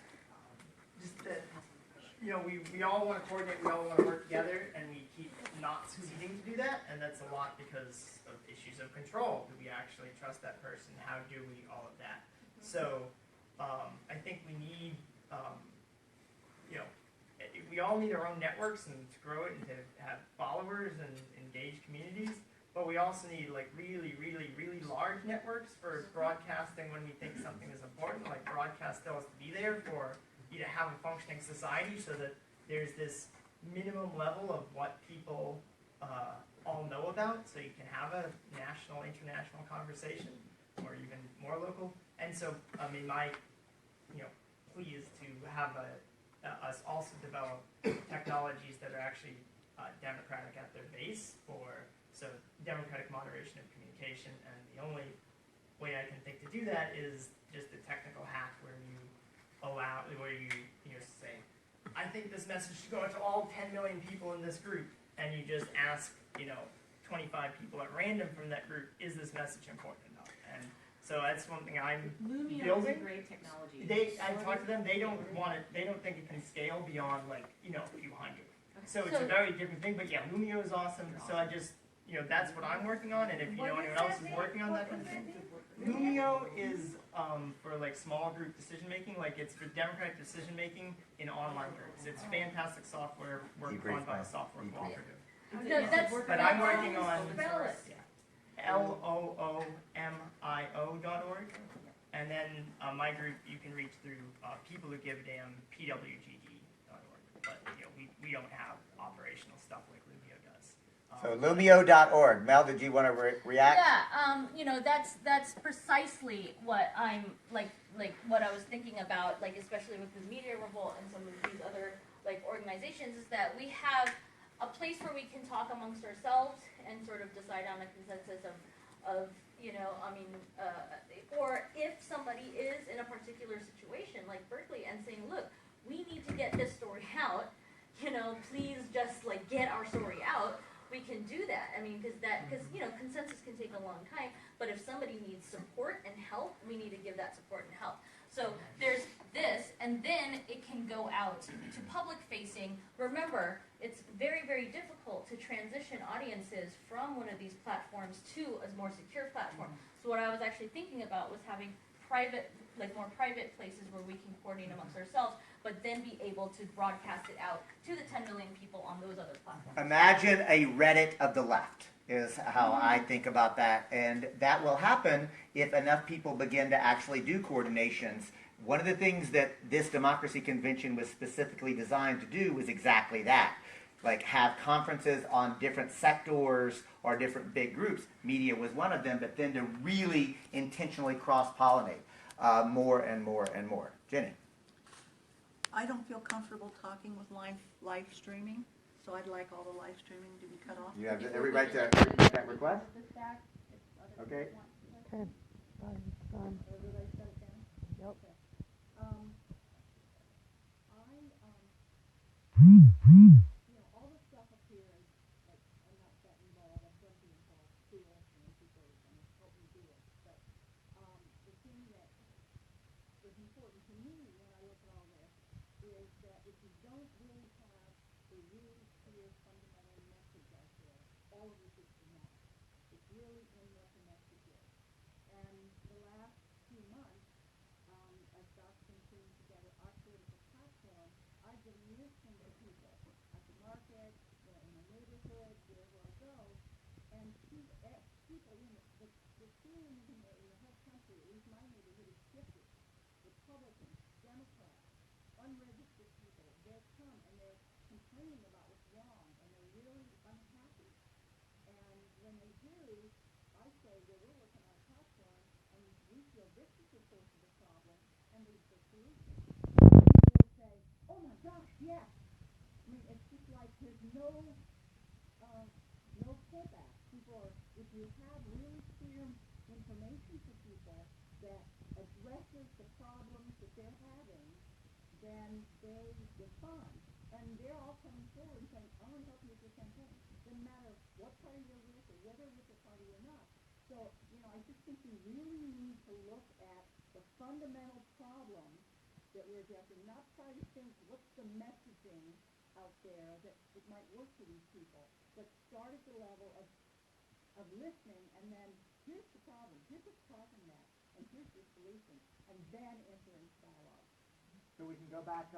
you know, we all want to coordinate, we all want to work together, and we keep not succeeding to do that, and that's a lot because of issues of control. Do we actually trust that person? How do we? All of that. So I think we need, you know, we all need our own networks and to grow it and to have followers and engage communities. But we also need like really, really, really large networks for broadcasting when we think something is important. Like broadcast still has to be there for you to have a functioning society, so that there's this minimum level of what people all know about, so you can have a national, international conversation, or even more local. And so, I mean, my plea is to have us also develop technologies that are actually democratic at their base, so democratic moderation of communication. And the only way I can think to do that is just a technical hack where you say, I think this message should go out to all 10 million people in this group, and you just ask 25 people at random from that group, is this message important enough? And so that's one thing I'm Lumio building. is a great technology. I talked to them. They don't want it. They don't think it can scale beyond like a few hundred. So it's a very different thing. But yeah, Lumio is awesome. So I just that's what I'm working on. And if you know anyone else is working on that kind of thing, Lumio is for like small group decision making. Like it's for democratic decision making in online groups. It's fantastic software worked on by a software cooperative. No, But I'm working on spell it. LOOMIO.org, and then my group you can reach through People Who Give a Damn, PWGD.org. But we don't have operational stuff like Lumio does. So Lumio.org. Mel, did you want to react? Yeah, that's precisely what I'm like what I was thinking about, like especially with the Media Revolt and some of these other like organizations, is that we have a place where we can talk amongst ourselves and sort of decide on a consensus of or if somebody is in a particular situation like Berkeley and saying, look, we need to get this story out, please just like get our story out, we can do that. I mean, because consensus can take a long time, but if somebody needs support and help, we need to give that support and help. So there's this, and then it can go out to public facing. Remember, it's very, very difficult to transition audiences from one of these platforms to a more secure platform. So what I was actually thinking about was having more private places where we can coordinate amongst ourselves, but then be able to broadcast it out to the 10 million people on those other platforms. Imagine a Reddit of the left is how I think about that. And that will happen if enough people begin to actually do coordinations. One of the things that this democracy convention was specifically designed to do was exactly that. Like have conferences on different sectors or different big groups. Media was one of them, but then to really intentionally cross-pollinate more and more and more. Jenny? I don't feel comfortable talking with live streaming, so I'd like all the live streaming to be cut off. You have every right to make that request? Okay. Okay. Gone. Everybody shut it down? Yep. Okay. All the stuff up here, like, I'm not that involved, I'm going to be involved too, and people are going to help me do it. But the thing that is important to me when I look at all this is that if you don't really have a really clear fundamental message out there, all of this is dramatic. It's really in what the message is. And the last few months, as Doc's been putting together our political platform, I've been listening to people at the market, in the neighborhood, wherever I go, and people, the feeling in the whole country, at least my neighborhood, is shifted. Republicans, Democrats, unregistered people, they come and they're complaining about what's wrong, and they're really unhappy. And when they do, I say, well, we're working on a platform, and we feel this is the source of the problem, and there's the solution. People say, oh my gosh, yes. I mean, it's just like there's no pullback. People are, if you have really clear information for people that addresses the problems that they're having, then they respond. And they're all coming forward and saying, I want to help you with your campaign. Doesn't matter what party you're with or whether with the party or not. So, I just think we really need to look at the fundamental problems that we're addressing, not try to think what's the message messaging out there that it might work for these people, but start at the level of listening, and then here's the problem, here's what's causing that, and here's the solution, and then enter into dialogue. So we can go back to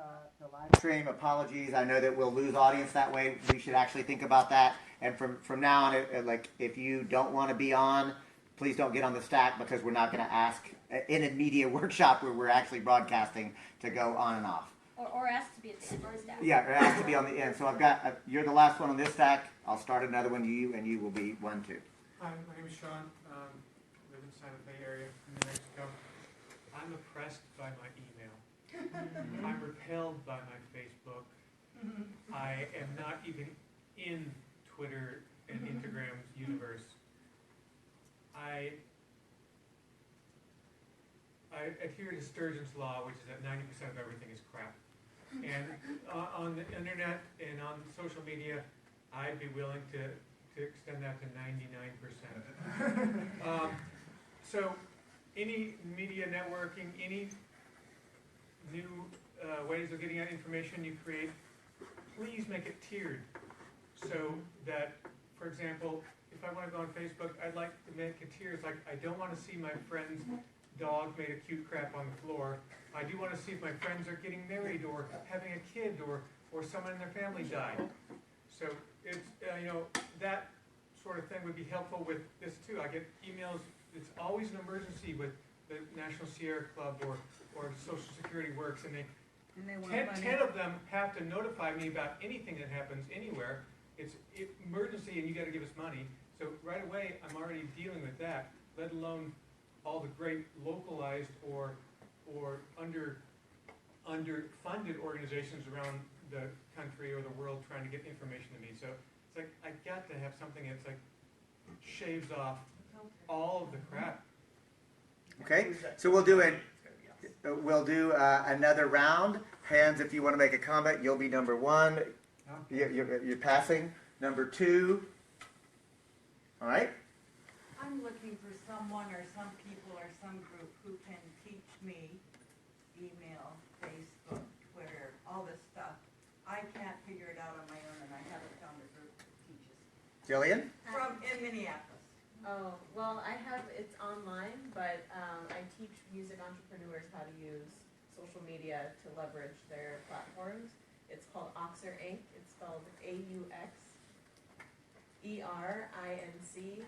live stream. Apologies, I know that we'll lose audience that way. We should actually think about that. And from now on, like if you don't want to be on, please don't get on the stack, because we're not going to ask in a media workshop where we're actually broadcasting to go on and off. Or asked to be at the end of the stack. Yeah, it has to be on the end. So I've got, you're the last one on this stack. I'll start another one to you, and you will be one too. Hi, my name is Sean, live in Santa Fe area in New Mexico. I'm oppressed by my email. I'm repelled by my Facebook. I am not even in Twitter and Instagram's universe. I adhere to Sturgeon's law, which is that 90% of everything is crap. And on the internet and on social media, I'd be willing to extend that to 99%. So any media networking, any new ways of getting out information you create, please make it tiered. So that, for example, if I want to go on Facebook, I'd like to make it tiered. Like, I don't want to see my friend's dog made a cute crap on the floor. I do want to see if my friends are getting married or having a kid or someone in their family died. So it's, that sort of thing would be helpful with this too. I get emails, it's always an emergency with the National Sierra Club or Social Security Works, and they want 10 of them have to notify me about anything that happens anywhere. It's emergency and you got to give us money. So right away, I'm already dealing with that, let alone all the great localized or underfunded organizations around the country or the world trying to get information to me. So it's like, I got to have something that's like shaves off all of the crap. Okay, so we'll do another round. Hands, if you want to make a comment, you'll be number one. You're passing. Number two. All right. I'm looking for someone or some people or some group who can teach me email, Facebook, Twitter, all this stuff. I can't figure it out on my own, and I haven't found a group that teaches. Jillian? In Minneapolis. Oh, well, it's online, but I teach music entrepreneurs how to use social media to leverage their platforms. It's called Auxer Inc. It's spelled AUXERINC.com.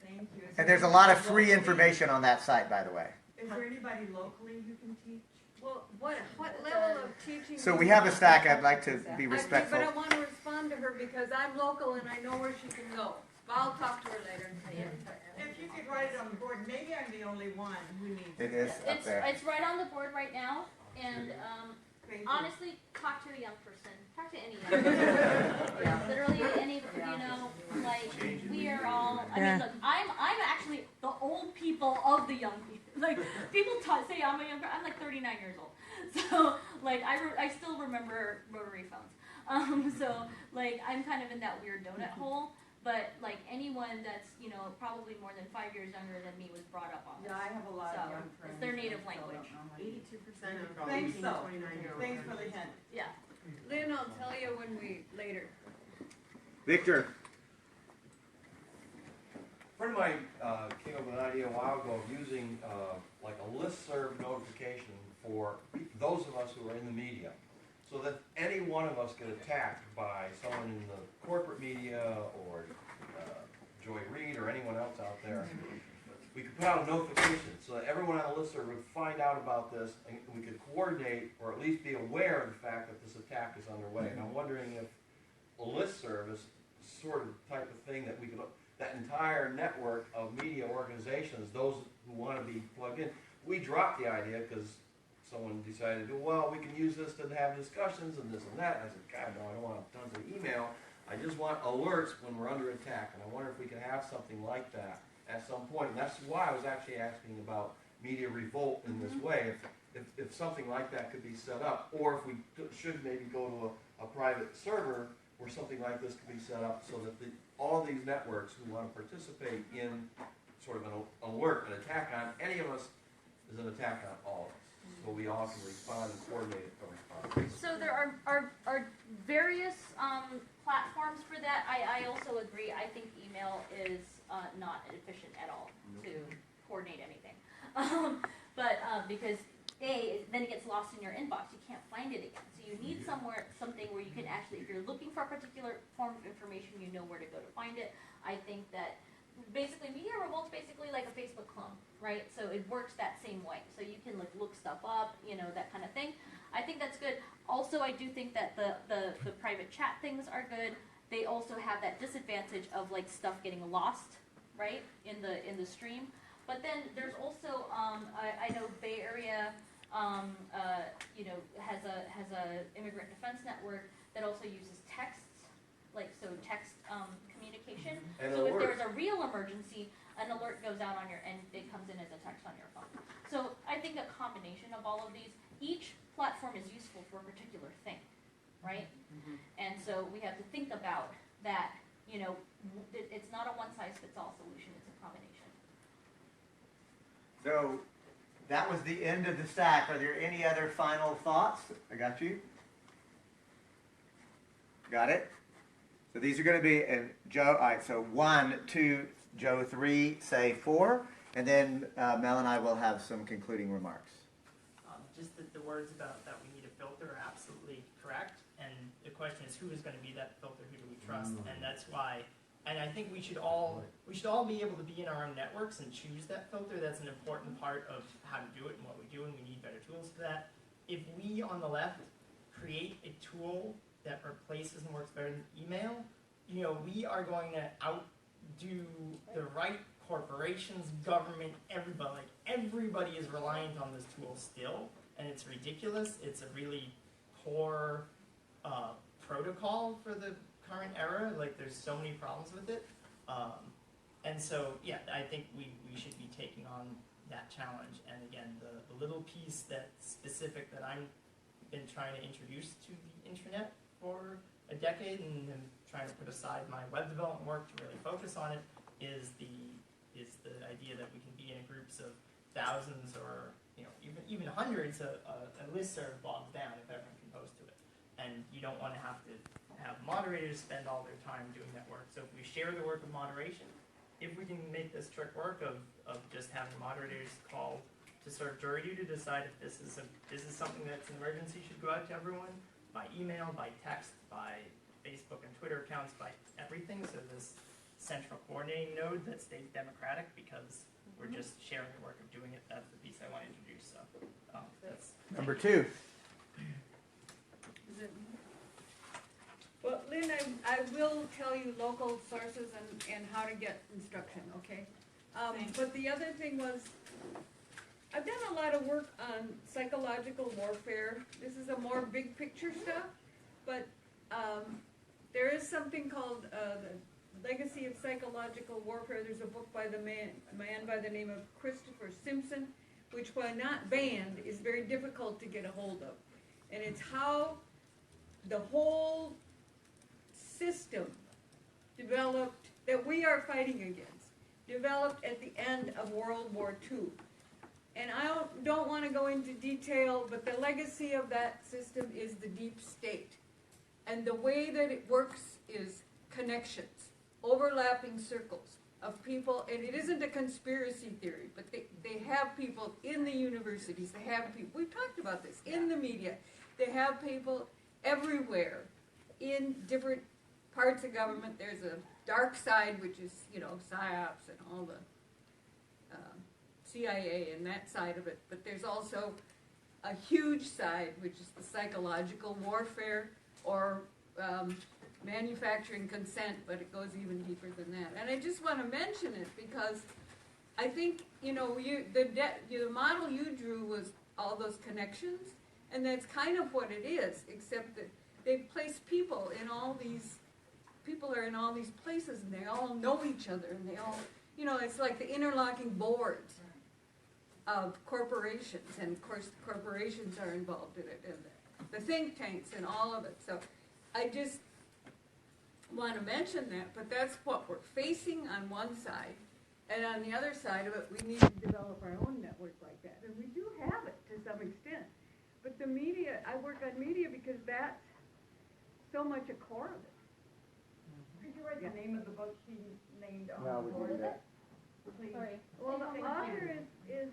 Thank you. And there's a lot of free information on that site, by the way. Is there anybody locally who can teach? Well, what level of teaching? So we have a stack. I'd like to be respectful. But I want to respond to her because I'm local and I know where she can go. I'll talk to her later and tell you. If you could write it on the board, maybe I'm the only one who needs It is up there. It's right on the board right now, and honestly, talk to a young person. Talk to any young person. Literally any, like, we are all, I mean, look, I'm actually the old people of the young people. Like, people say I'm I'm like 39 years old. So, like, I still remember rotary phones. So, like, I'm kind of in that weird donut hole. But, like, anyone that's, probably more than 5 years younger than me was brought up on this. Yeah, I have a lot of young friends. It's their native language. 82% of Thanks, 18 to though. 29-year-olds. Thanks for the hint. Yeah. Lynn, I'll tell you later. Victor. A friend of mine came up with an idea a while ago of using like a listserv notification for those of us who are in the media, so that any one of us get attacked by someone in the corporate media or Joy Reid or anyone else out there. We could put out a notification so that everyone on the listserv would find out about this, and we could coordinate or at least be aware of the fact that this attack is underway. And I'm wondering if a listserv is sort of the type of thing that we could, that entire network of media organizations, those who want to be plugged in. We dropped the idea because someone decided to, well, we can use this to have discussions and this and that. And I said, God, no, I don't want tons of email. I just want alerts when we're under attack. And I wonder if we can have something like that at some point. And that's why I was actually asking about media revolt in this way. If something like that could be set up, or if we should maybe go to a private server where something like this could be set up so that all these networks who want to participate in sort of an alert, an attack on any of us is an attack on all of us. so we all can respond and coordinate it from response. So there are various platforms for that. I also agree. I think email is not efficient at all to coordinate anything. But because then it gets lost in your inbox. You can't find it again. So you need something where you can actually, if you're looking for a particular form of information, you know where to go to find it. I think that basically Media Revolt's basically like a Facebook clone, right? So it works that same way. So you can like look stuff up, that kind of thing. I think that's good. Also, I do think that the private chat things are good. They also have that disadvantage of like stuff getting lost, right, in the stream. But then there's also I know Bay Area has a immigrant defense network that also uses texts, text communication. And so if alerts. there's a real emergency, an alert goes out and it comes in as a text on your phone. So I think a combination of all of these, each platform is useful for a particular thing, right? And so we have to think about that, it's not a one-size-fits-all solution, it's a combination. So that was the end of the stack. Are there any other final thoughts? I got you. Got it? So these are going to be, and Joe, all right, so 1, 2, Joe 3, say 4, and then Mel and I will have some concluding remarks. Just that the words about that we need a filter are absolutely correct, and the question is who is going to be that filter, who do we trust, and that's why, and I think we should all be able to be in our own networks and choose that filter. That's an important part of how to do it and what we do, and we need better tools for that. If we on the left create a tool that replaces and works better than email, we are going to outdo the right corporations, government, everybody. Like everybody is reliant on this tool still, and it's ridiculous. It's a really poor protocol for the current era. Like there's so many problems with it, and so yeah, I think we should be taking on that challenge. And again, the little piece that's specific that I've been trying to introduce to the internet for a decade, and then trying to put aside my web development work to really focus on it, is the idea that we can be in groups of thousands or even hundreds. A listserv bogs down if everyone can post to it, and you don't want to have moderators spend all their time doing that work. So if we share the work of moderation, if we can make this trick work of just having moderators call to sort of jury you to decide if this is something that's an emergency, should go out to everyone by email, by text, by Facebook and Twitter accounts, by everything. So this central coordinating node that stays democratic because we're just sharing the work of doing it. That's the piece I want to introduce. So that's Number 2. Well, Lynn, I will tell you local sources and how to get instruction, okay? But the other thing was, I've done a lot of work on psychological warfare. This is a more big picture stuff, but there is something called The Legacy of Psychological Warfare. There's a book by the man by the name of Christopher Simpson, which, while not banned, is very difficult to get a hold of. And it's how the whole system developed, that we are fighting against, developed at the end of World War II. And I don't want to go into detail, but the legacy of that system is the deep state. And the way that it works is connections, overlapping circles of people, and it isn't a conspiracy theory, but they have people in the universities, they have people, we've talked about this, in the media, they have people everywhere in different parts of government. There's a dark side, which is, PSYOPs and all the CIA and that side of it, but there's also a huge side, which is the psychological warfare, or manufacturing consent, but it goes even deeper than that. And I just want to mention it because I think, the model you drew was all those connections, and that's kind of what it is, except that they've placed people in all these, people are in all these places, and they all know each other, and they all, it's like the interlocking boards of corporations, and of course corporations are involved in it, and the think tanks and all of it. So I just want to mention that, but that's what we're facing on one side, and on the other side of it, we need to develop our own network like that, and we do have it to some extent. But the media, I work on media because that's so much a core of it. Could you write the name of the book she named on No, the we board? did that. Please. Sorry. Well, the author is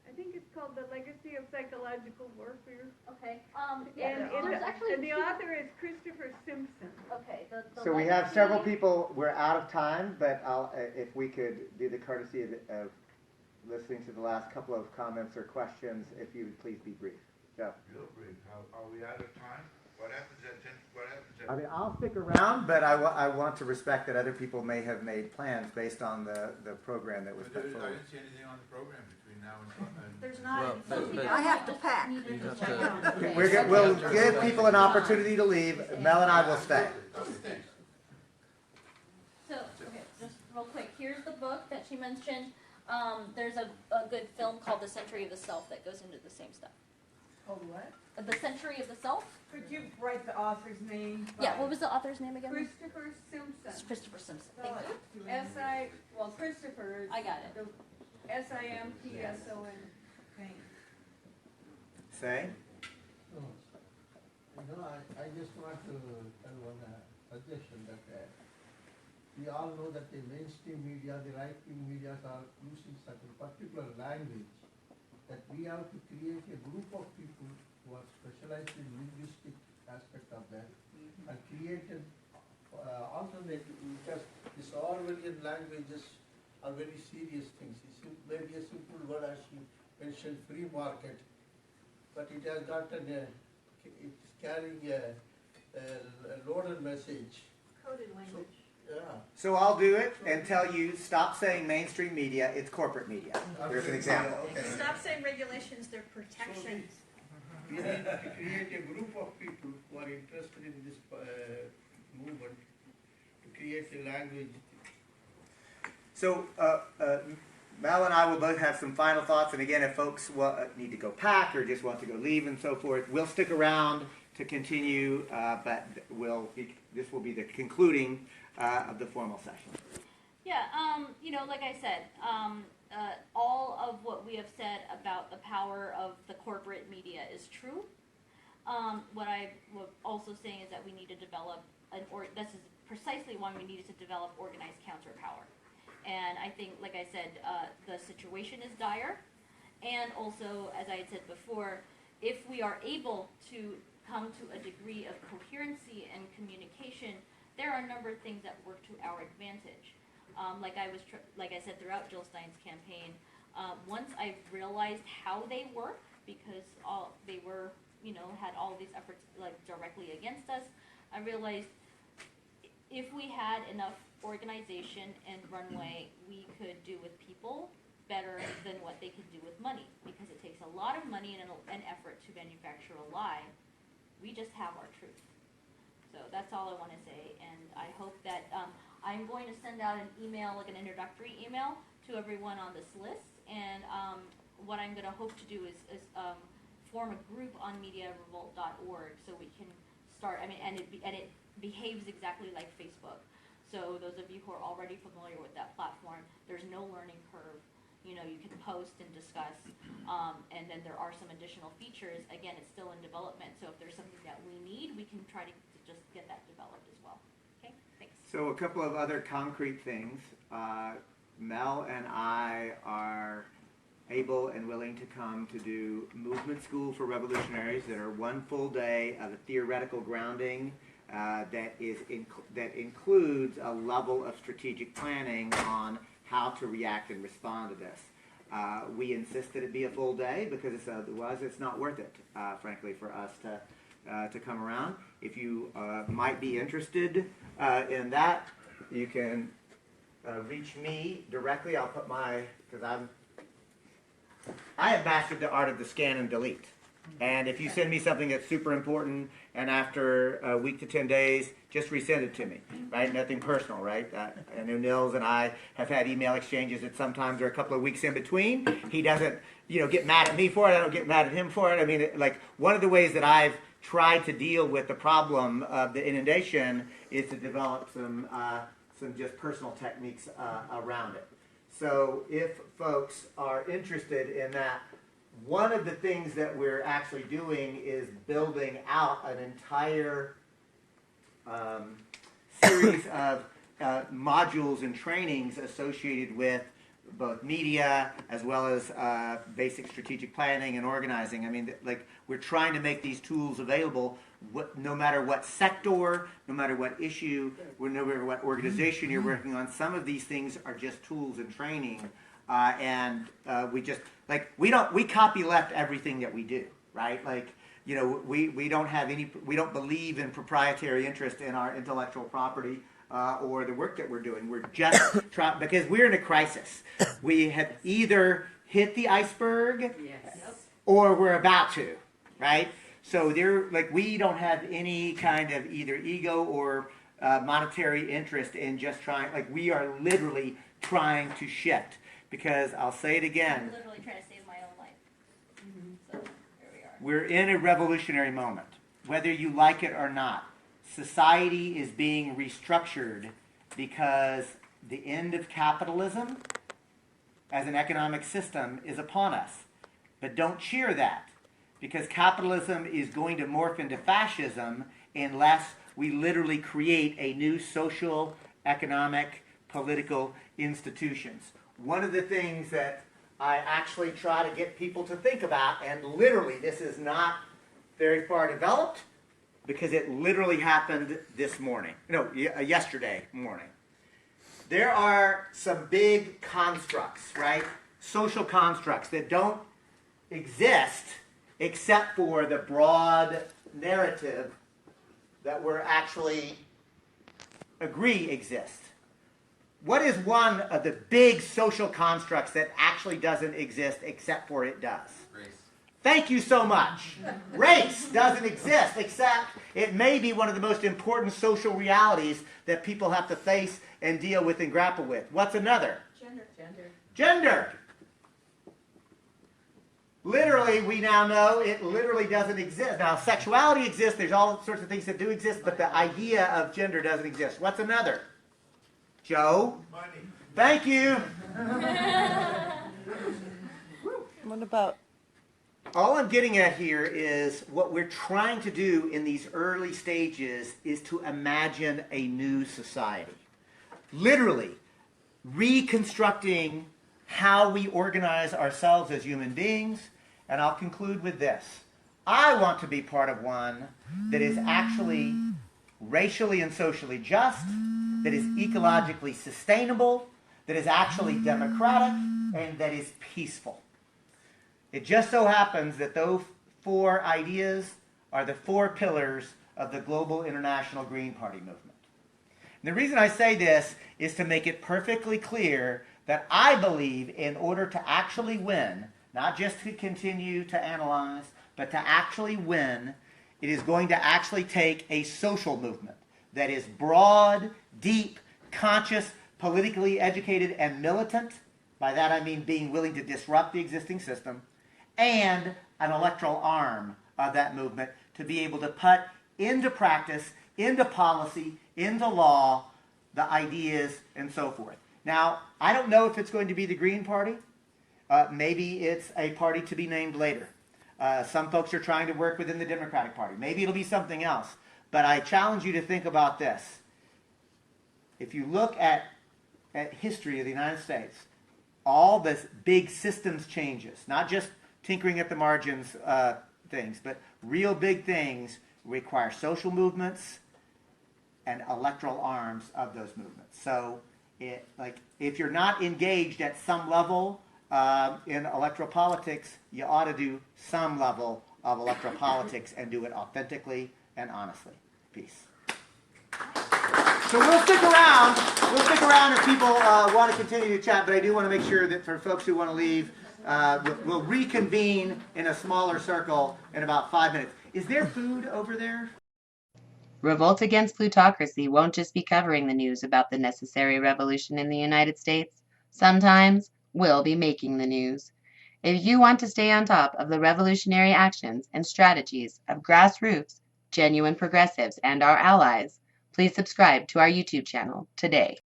I think it's called The Legacy of Psychological Warfare. Okay, And, there's actually and the two- author is Christopher Simpson. Okay, the So we have several legacy- people, we're out of time, but if we could do the courtesy of listening to the last couple of comments or questions, if you would please be brief. Joe. Real brief, are we out of time? What happens at 10, what happens at? I mean, I'll stick around, but I want to respect that other people may have made plans based on the program that was But put I forward. didn't see anything on the program between now and. There's not. but- I have to pack. You have to- Okay, we'll give people an opportunity to leave. Mel and I will stay. Okay, thanks. So, okay, just real quick, here's the book that she mentioned. There's a good film called The Century of the Self that goes into the same stuff. Oh, what? The Century of the Self? Could you write the author's name? Yeah, what was the author's name again? Christopher It's Simpson. Christopher Simpson. Thank you. Christopher is. I got it. Simpson. Thanks. Say? I just want to tell one suggestion that we all know that the mainstream media, the right-wing media are using such a particular language that we have to create a group of people who are specialized in linguistic aspect of that and create an alternative, because this Orwellian languages are very serious things. Maybe a simple word as she mentioned, free market, but it has got it's carrying a loaded message. Coded language. Yeah. So I'll do it and tell you, stop saying mainstream media, it's corporate media. There's an example. Okay. Stop saying regulations, they're protections. We need to create a group of people who are interested in this movement to create a language. So Mel and I will both have some final thoughts, and again, if folks need to go pack or just want to go leave and so forth, we'll stick around to continue, but this will be the concluding of the formal session. Yeah, like I said, all of what we have said about the power of the corporate media is true. What I was also saying is that we need to develop this is precisely why we needed to develop organized counterpower. And I think, like I said, the situation is dire. And also, as I had said before, if we are able to come to a degree of coherency and communication, there are a number of things that work to our advantage. Like I said throughout Jill Stein's campaign, once I realized how they work, because they were, had all these efforts like directly against us, I realized if we had enough organization and runway, we could do with people better than what they could do with money, because it takes a lot of money and an effort to manufacture a lie. We just have our truth. So that's all I want to say, and I hope that I'm going to send out an email, like an introductory email, to everyone on this list, and what I'm going to hope to do is form a group on MediaRevolt.org so we can start. I mean, and it behaves exactly like Facebook. So those of you who are already familiar with that platform, there's no learning curve. You can post and discuss, and then there are some additional features. Again, it's still in development, so if there's something that we need, we can try to just get that developed as well. Okay, thanks. So a couple of other concrete things. Mel and I are able and willing to come to do Movement School for Revolutionaries that are one full day of a theoretical grounding that includes a level of strategic planning on how to react and respond to this. We insist that it be a full day because otherwise it's not worth it, frankly, for us to come around. If you might be interested in that, you can reach me directly. I'll put because I have mastered the art of the scan and delete. And if you send me something that's super important, and after a week to 10 days, just resend it to me, right? Nothing personal, right? I know Nils and I have had email exchanges that sometimes are a couple of weeks in between. He doesn't, get mad at me for it. I don't get mad at him for it. I mean, one of the ways that I've tried to deal with the problem of the inundation is to develop some just personal techniques around it. So if folks are interested in that, one of the things that we're actually doing is building out an entire series of modules and trainings associated with both media as well as basic strategic planning and organizing. I mean, like, we're trying to make these tools available no matter what sector, no matter what issue, no matter what organization you're working on. Some of these things are just tools and training, and we just, like, we copyleft everything that we do, right? Like, you know, we don't believe in proprietary interest in our intellectual property. Or the work that we're doing. We're just trying, because we're in a crisis. We have either hit the iceberg, or we're about to, right? So we don't have any kind of either ego or monetary interest in just trying, like, we are literally trying to shift. Because I'll say it again. I'm literally trying to save my own life. So here we are. We're in a revolutionary moment, whether you like it or not. Society is being restructured because the end of capitalism as an economic system is upon us. But don't cheer that, because capitalism is going to morph into fascism unless we literally create a new social, economic, political institutions. One of the things that I actually try to get people to think about, and literally this is not very far developed, because it literally happened this morning. No, yesterday morning. There are some big constructs, right? Social constructs that don't exist except for the broad narrative that we're actually agree exist. What is one of the big social constructs that actually doesn't exist except for it does? Race. Thank you so much. Race doesn't exist, except it may be one of the most important social realities that people have to face and deal with and grapple with. What's another? Gender. Literally, we now know it literally doesn't exist. Now, sexuality exists. There's all sorts of things that do exist, but the idea of gender doesn't exist. What's another? Joe? Money. Thank you. What about? All I'm getting at here is what we're trying to do in these early stages is to imagine a new society. Literally, reconstructing how we organize ourselves as human beings. And I'll conclude with this. I want to be part of one that is actually racially and socially just, that is ecologically sustainable, that is actually democratic, and that is peaceful. It just so happens that those four ideas are the four pillars of the global international Green Party movement. And the reason I say this is to make it perfectly clear that I believe in order to actually win, not just to continue to analyze, but to actually win, it is going to actually take a social movement that is broad, deep, conscious, politically educated, and militant. By that I mean being willing to disrupt the existing system, and an electoral arm of that movement to be able to put into practice, into policy, into law, the ideas and so forth. Now, I don't know if it's going to be the Green Party. Maybe it's a party to be named later. Some folks are trying to work within the Democratic Party. Maybe it'll be something else. But I challenge you to think about this. If you look at history of the United States, all this big systems changes, not just tinkering at the margins things, but real big things require social movements and electoral arms of those movements. So, if you're not engaged at some level in electoral politics, you ought to do some level of electoral politics and do it authentically and honestly. Peace. So we'll stick around. We'll stick around if people want to continue to chat, but I do want to make sure that for folks who want to leave, we'll reconvene in a smaller circle in about 5 minutes. Is there food over there? Revolt Against Plutocracy won't just be covering the news about the necessary revolution in the United States. Sometimes we'll be making the news. If you want to stay on top of the revolutionary actions and strategies of grassroots, genuine progressives, and our allies, please subscribe to our YouTube channel today.